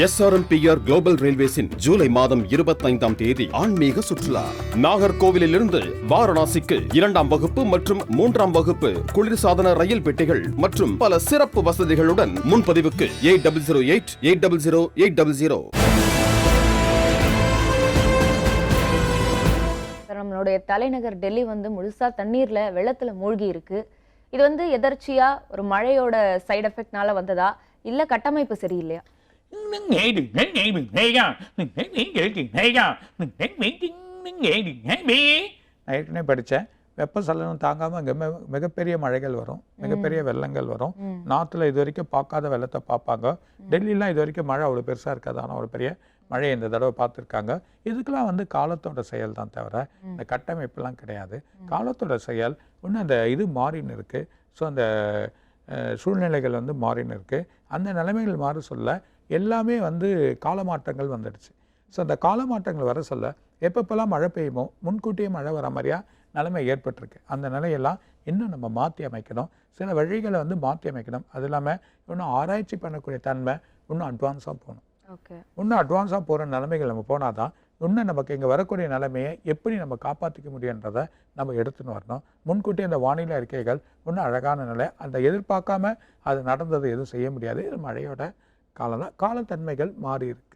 SRMPR global ரயில்வேஸின் July மாதம் 25ஆம் தேதி ஆன்மீக சுற்றுலா. நாகர்கோவிலிலிருந்து வாரணாசிக்கு 2ஆம் வகுப்பு மற்றும் 3ஆம் வகுப்பு குளிர்சாதன ரயில் பெட்டிகள் மற்றும் பல சிறப்பு வசதிகளுடன் முன்பதிவுக்கு 8008800800. நம்மளுடைய தலைநகர் டெல்லி முழுசா தண்ணீர்ல வெள்ளத்துல மூழ்கி இருக்கு. இது எதர்ச்சியா ஒரு மழையோட சைடு எஃபெக்ட்னால வந்ததா இல்ல கட்டமைப்பு சரியில்லையா? ஏற்கனவே படித்தேன். வெப்பசலனம் தாங்காமல் இங்கே மிகப்பெரிய மழைகள் வரும், மிகப்பெரிய வெள்ளங்கள் வரும். நார்த்தில் இது வரைக்கும் பார்க்காத வெள்ளத்தை பார்ப்பாங்க. டெல்லிலாம் இது வரைக்கும் மழை அவ்வளோ பெருசாக இருக்காது, ஆனால் ஒரு பெரிய மழையை இந்த தடவை பார்த்துருக்காங்க. இதுக்கெல்லாம் காலத்தோட செயல் தான் தவிர இந்த கட்டமைப்புலாம் கிடையாது. காலத்தோட செயல் இன்னும் அந்த இது மாறின்னு இருக்குது. ஸோ அந்த சூழ்நிலைகள் மாறின்னு இருக்குது. அந்த நிலைமைகள் மாற சொல்ல எல்லாமே காலமாற்றங்கள் வந்துடுச்சு. ஸோ அந்த காலமாற்றங்கள் வர சொல்ல எப்பப்பெல்லாம் மழை பெய்யுமோ முன்கூட்டியே மழை வர மாதிரியா நிலைமை ஏற்பட்டிருக்கு. அந்த நிலையெல்லாம் இன்னும் நம்ம மாற்றி அமைக்கணும். சில வழிகளை மாற்றி அமைக்கணும். அது இல்லாமல் இன்னும் ஆராய்ச்சி பண்ணக்கூடிய தன்மை இன்னும் அட்வான்ஸாக போகணும். இன்னும் அட்வான்ஸாக போகிற நிலைமைகள் நம்ம போனால் தான் இன்னும் நமக்கு இங்கே வரக்கூடிய நிலைமையை எப்படி நம்ம காப்பாற்றிக்க முடியுன்றதை நம்ம எடுத்துன்னு வரணும். முன்கூட்டி அந்த வானிலை அறிக்கைகள் இன்னும் அழகான நிலை, அந்த எதிர்பார்க்காம அது நடந்தது எதுவும் செய்ய முடியாது. இது மழையோட காலம் தான். காலத்தன்மைகள் மாறி இருக்கு.